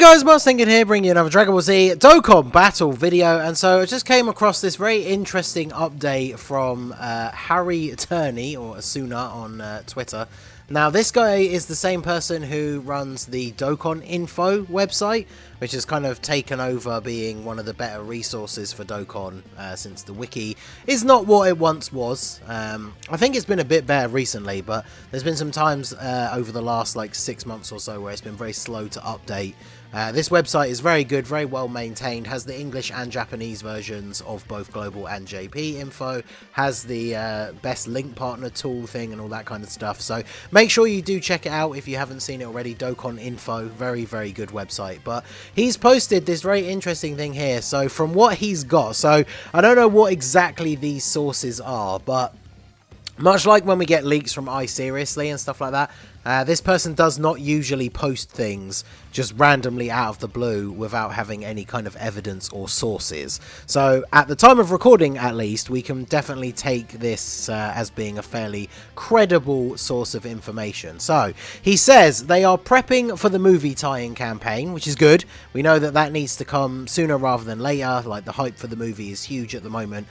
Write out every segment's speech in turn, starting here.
guys, Mars Thinking here, bringing you another Dragon Ball Z Dokkan battle video. And so I just came across this very interesting update from Harry Turney, or Asuna on Twitter. Now, this guy is the same person who runs the Dokkan Info website, which has kind of taken over being one of the better resources for Dokkan since the wiki is not what it once was. I think it's been a bit better recently, but there's been some times over the last like 6 months or so where it's been very slow to update. This website is very good, very well maintained, has the English and Japanese versions of both Global and JP info, has the best link partner tool thing and all that kind of stuff. So make sure you do check it out if you haven't seen it already. Dokkan Info, very, very good website. But he's posted this very interesting thing here. So from what he's got, so I don't know what exactly these sources are, but much like when we get leaks from iSeriously and stuff like that, this person does not usually post things just randomly out of the blue without having any kind of evidence or sources. So at the time of recording, at least, we can definitely take this as being a fairly credible source of information. So he says they are prepping for the movie tie-in campaign, which is good. We know that that needs to come sooner rather than later. Like, the hype for the movie is huge at the moment.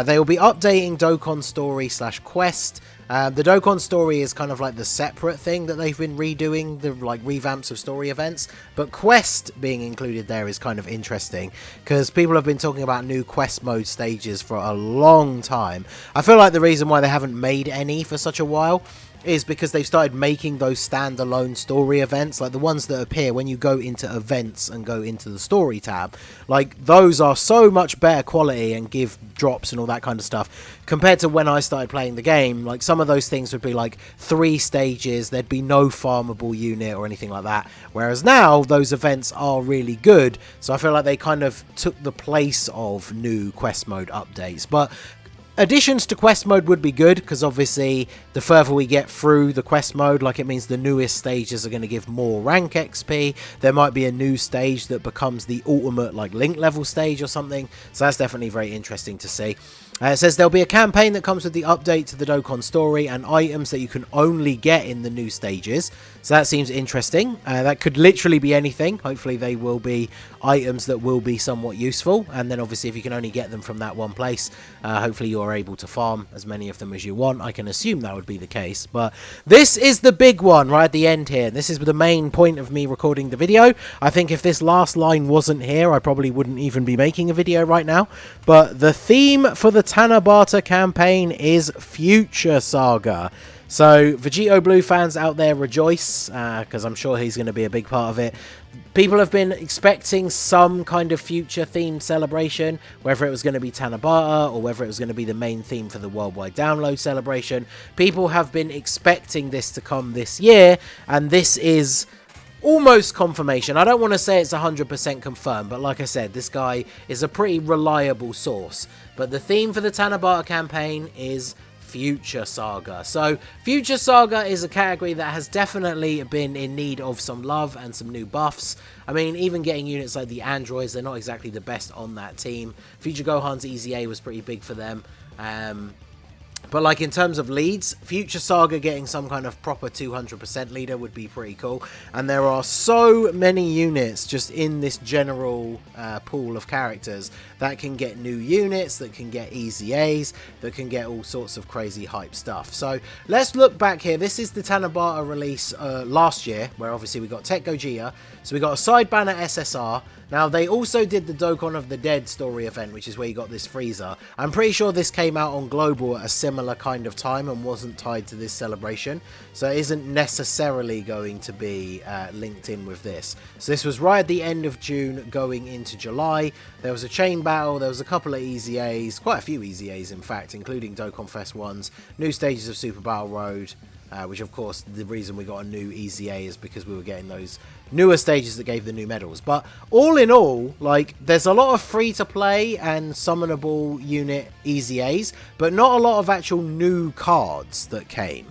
They will be updating Dokkan Story / Quest. The Dokkan Story is kind of like the separate thing that they've been redoing, the like revamps of story events, but Quest being included there is kind of interesting because people have been talking about new Quest mode stages for a long time. I feel like the reason why they haven't made any for such a while is because they've started making those standalone story events, like the ones that appear when you go into events and go into the story tab. Like, those are so much better quality and give drops and all that kind of stuff compared to when I started playing the game. Like, some of those things would be like 3 stages, there'd be no farmable unit or anything like that, whereas now those events are really good. So I feel like they kind of took the place of new quest mode updates. But additions to quest mode would be good, because obviously the further we get through the quest mode, like, it means the newest stages are going to give more rank XP. There might be a new stage that becomes the ultimate like link level stage or something, so that's definitely very interesting to see. It says there'll be a campaign that comes with the update to the Dokkan Story and items that you can only get in the new stages. So that seems interesting. That could literally be anything. Hopefully they will be items that will be somewhat useful. And then obviously if you can only get them from that one place, hopefully you're able to farm as many of them as you want. I can assume that would be the case. But this is the big one right at the end here. This is the main point of me recording the video. I think if this last line wasn't here, I probably wouldn't even be making a video right now. But the theme for the Tanabata campaign is Future Saga. So Vegito Blue fans out there rejoice, because I'm sure he's going to be a big part of it. People have been expecting some kind of future themed celebration, whether it was going to be Tanabata or whether it was going to be the main theme for the worldwide download celebration. People have been expecting this to come this year, and this is almost confirmation. I don't want to say it's 100% confirmed, but like I said, this guy is a pretty reliable source. But the theme for the Tanabata campaign is Future Saga. So Future Saga is a category that has definitely been in need of some love and some new buffs. I mean, even getting units like the androids, they're not exactly the best on that team. Future Gohan's EZA was pretty big for them. But like, in terms of leads, Future Saga getting some kind of proper 200% leader would be pretty cool. And there are so many units just in this general pool of characters that can get new units, that can get EZAs, that can get all sorts of crazy hype stuff. So let's look back here. This is the Tanabata release last year, where obviously we got Tech Gogeta. So we got a side banner SSR. Now, they also did the Dokkan of the Dead story event, which is where you got this Frieza. I'm pretty sure this came out on Global at a similar kind of time and wasn't tied to this celebration. So it isn't necessarily going to be linked in with this. So this was right at the end of June going into July. There was a chain battle, there was a couple of EZAs, quite a few EZAs in fact, including Dokkan Fest ones, new stages of Super Battle Road, which of course the reason we got a new EZA is because we were getting those newer stages that gave the new medals. But all in all, like, there's a lot of free to play and summonable unit EZAs, but not a lot of actual new cards that came.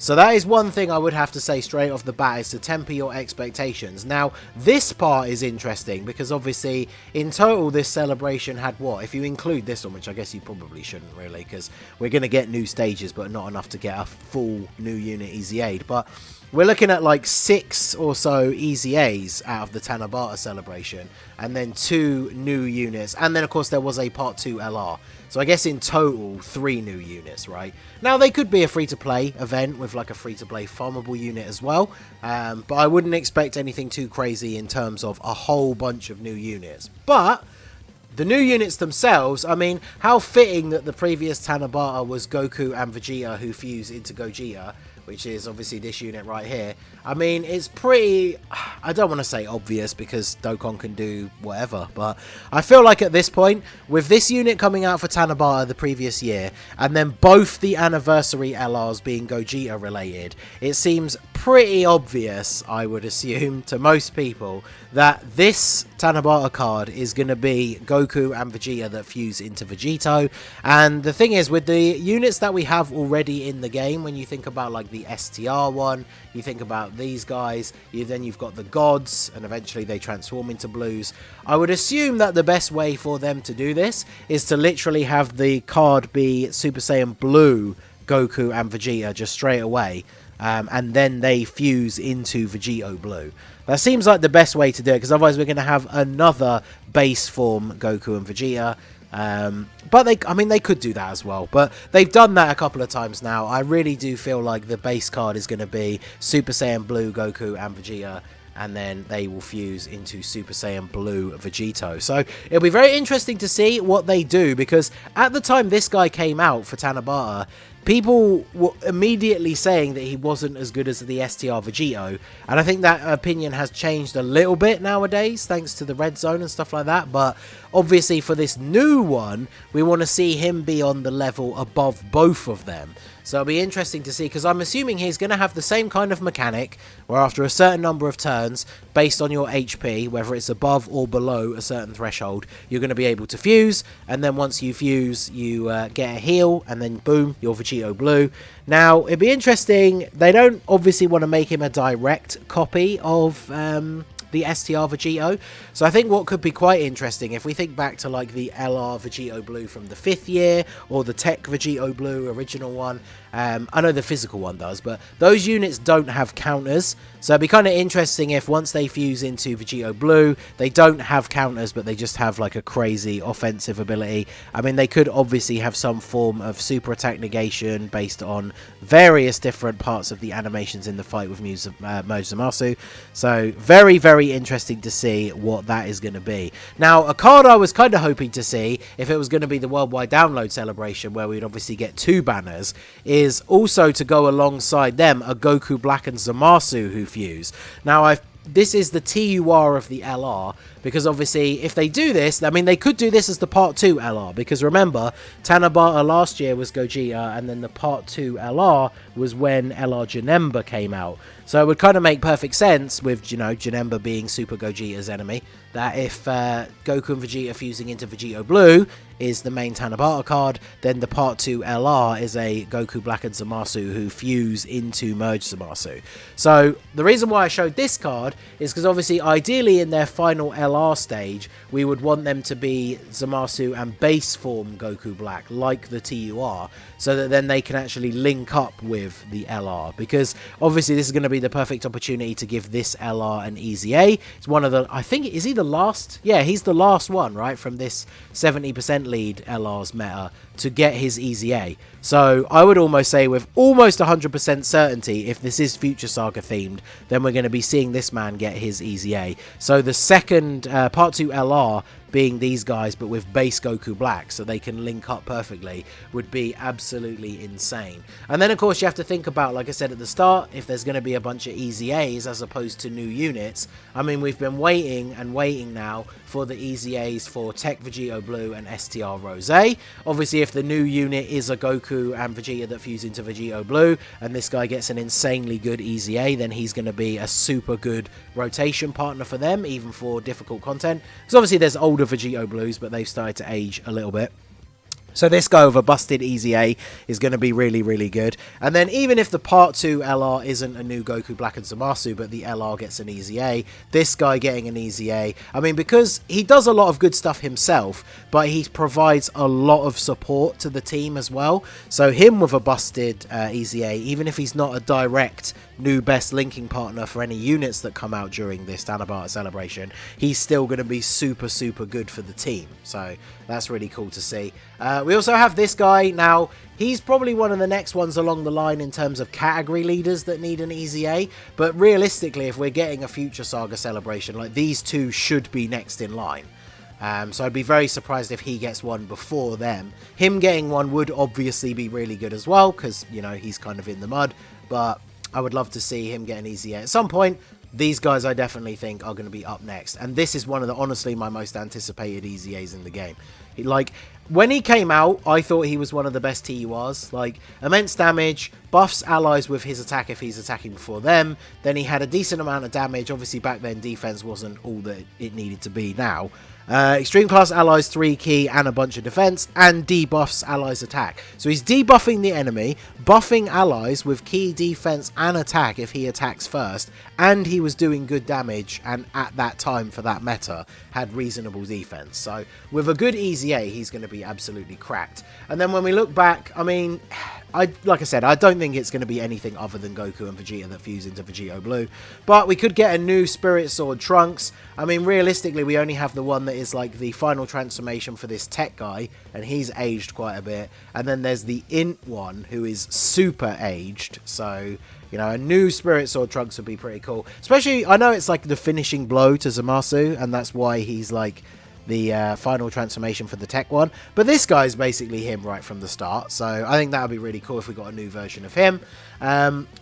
So that is one thing I would have to say straight off the bat, is to temper your expectations. Now, this part is interesting because obviously in total this celebration had what? If you include this one, which I guess you probably shouldn't really, because we're going to get new stages but not enough to get a full new unit EZA'd. But we're looking at like 6 or so EZAs out of the Tanabata celebration, and then 2 new units, and then of course there was a part 2 LR. So I guess in total 3 new units, right? Now they could be a free-to-play event with like a free-to-play farmable unit as well, but I wouldn't expect anything too crazy in terms of a whole bunch of new units. But the new units themselves, I mean, how fitting that the previous Tanabata was Goku and Vegeta who fuse into Gogeta, which is obviously this unit right here. I mean, it's pretty, I don't want to say obvious because Dokkan can do whatever, but I feel like at this point, with this unit coming out for Tanabata the previous year, and then both the anniversary LRs being Gogeta related, it seems pretty obvious, I would assume, to most people, that this Tanabata card is going to be Goku and Vegeta that fuse into Vegito. And the thing is, with the units that we have already in the game, when you think about like the STR one, you think about these guys, then you've got the gods, and eventually they transform into blues. I would assume that the best way for them to do this is to literally have the card be Super Saiyan Blue Goku and Vegeta just straight away. And then they fuse into Vegito Blue. That seems like the best way to do it, because otherwise we're going to have another base form Goku and Vegeta. But I mean, they could do that as well. But they've done that a couple of times now. I really do feel like the base card is going to be Super Saiyan Blue Goku and Vegeta, and then they will fuse into Super Saiyan Blue Vegito. So it'll be very interesting to see what they do, because at the time this guy came out for Tanabata, people were immediately saying that he wasn't as good as the STR Vegito, and I think that opinion has changed a little bit nowadays thanks to the red zone and stuff like that. But obviously for this new one, we want to see him be on the level above both of them. So it'll be interesting to see, because I'm assuming he's going to have the same kind of mechanic where after a certain number of turns, based on your HP, whether it's above or below a certain threshold, you're going to be able to fuse, and then once you fuse, you get a heal, and then boom, you're Vegito Blue. Now, it'd be interesting, they don't obviously want to make him a direct copy of the STR Vegito. So I think what could be quite interesting, if we think back to like the LR Vegito Blue from the 5th year, or the Tech Vegito Blue original one, I know the physical one does, but those units don't have counters. So it'd be kind of interesting if once they fuse into Vegito Blue, they don't have counters, but they just have like a crazy offensive ability. I mean, they could obviously have some form of super attack negation based on various different parts of the animations in the fight with Mojo Zamasu. So very, very interesting to see what that is going to be. Now, a card I was kind of hoping to see, if it was going to be the worldwide download celebration, where we'd obviously get 2 banners, is also to go alongside them a Goku Black and Zamasu who fuse. Now, this is the TUR of the LR, because obviously if they do this, I mean, they could do this as the part 2 LR, because remember, Tanabata last year was Gogeta, and then the part 2 LR was when LR Janemba came out. So it would kind of make perfect sense with, you know, Janemba being Super Gogeta's enemy, that if Goku and Vegeta fusing into Vegito Blue is the main Tanabata card, then the part 2 LR is a Goku Black and Zamasu who fuse into Merge Zamasu. So the reason why I showed this card is because obviously ideally in their final LR stage, we would want them to be Zamasu and base form Goku Black like the TUR, so that then they can actually link up with the LR, because obviously this is going to be the perfect opportunity to give this LR an EZA. It's one of the, I think, is he the last? Yeah, he's the last one, right, from this 70% lead LR's meta to get his EZA. So I would almost say with almost 100% certainty, if this is Future Saga themed, then we're going to be seeing this man get his EZA. So the second part 2 LR being these guys, but with base Goku Black, so they can link up perfectly, would be absolutely insane. And then of course you have to think about, like I said at the start, if there's going to be a bunch of EZAs as opposed to new units. I mean, we've been waiting and waiting now for the EZAs for Tech Vegito Blue and STR Rose. Obviously if the new unit is a Goku and Vegeta that fuse into Vegito Blue, and this guy gets an insanely good EZA, then he's going to be a super good rotation partner for them, even for difficult content. Because obviously there's older Vegito Blues, but they've started to age a little bit. So this guy with a busted EZA is going to be really, really good. And then even if the Part 2 LR isn't a new Goku Black and Zamasu, but the LR gets an EZA, this guy getting an EZA, I mean, because he does a lot of good stuff himself, but he provides a lot of support to the team as well. So him with a busted EZA, even if he's not a direct new best linking partner for any units that come out during this Tanabata celebration, he's still going to be super, super good for the team. So that's really cool to see. We also have this guy. Now, he's probably one of the next ones along the line in terms of category leaders that need an EZA. But realistically, if we're getting a future Saga celebration, like these two should be next in line. So I'd be very surprised if he gets one before them. Him getting one would obviously be really good as well, because, you know, he's kind of in the mud. But I would love to see him get an EZA at some point. These guys I definitely think are going to be up next. And this is one of the, honestly, my most anticipated EZAs in the game. Like, when he came out, I thought he was one of the best TURs. Like, immense damage, buffs allies with his attack if he's attacking before them. Then he had a decent amount of damage. Obviously, back then, defense wasn't all that it needed to be now. Extreme class allies 3 key and a bunch of defense, and debuffs allies attack. So he's debuffing the enemy, buffing allies with key defense and attack if he attacks first, and he was doing good damage, and at that time for that meta had reasonable defense. So with a good EZA, he's going to be absolutely cracked. And then when we look back, I mean, like I said, I don't think it's going to be anything other than Goku and Vegeta that fuse into Vegito Blue. But we could get a new Spirit Sword Trunks. I mean, realistically, we only have the one that is like the final transformation for this tech guy, and he's aged quite a bit. And then there's the Int one, who is super aged. So, you know, a new Spirit Sword Trunks would be pretty cool. Especially, I know it's like the finishing blow to Zamasu, and that's why he's like the final transformation for the tech one, but this guy's basically him right from the start, so I think that would be really cool if we got a new version of him.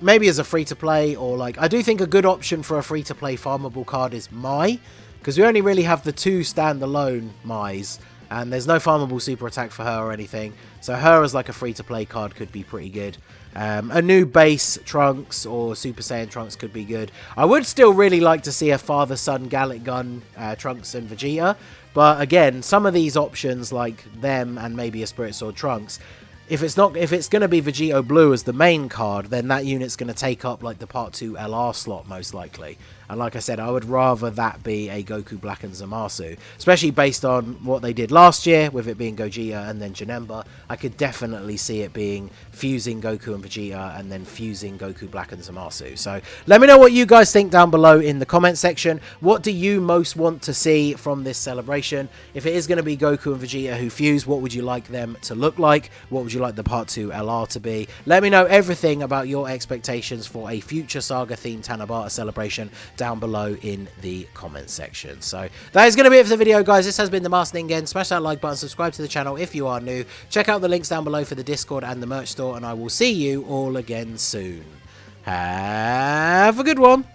Maybe as a free-to-play, or like, I do think a good option for a free-to-play farmable card is Mai, because we only really have the 2 standalone Mais, and there's no farmable super attack for her or anything, so her as like a free-to-play card could be pretty good. A new base Trunks or Super Saiyan Trunks could be good. I would still really like to see a father-son Gallic Gun Trunks and Vegeta, but again, some of these options like them and maybe a Spirit Sword Trunks, if it's going to be Vegito Blue as the main card, then that unit's going to take up like the Part 2 LR slot most likely. And like I said, I would rather that be a Goku Black and Zamasu, especially based on what they did last year with it being Gogeta and then Janemba. I could definitely see it being fusing Goku and Vegeta and then fusing Goku Black and Zamasu. So let me know what you guys think down below in the comment section. What do you most want to see from this celebration? If it is going to be Goku and Vegeta who fuse, what would you like them to look like? What would you like the Part 2 LR to be? Let me know everything about your expectations for a future Saga themed Tanabata celebration down below in the comment section. So that is going to be it for the video, guys. This has been the Master Ningen. Smash that like button, subscribe to the channel if you are new. Check out the links down below for the Discord and the merch store, and I will see you all again soon. Have a good one.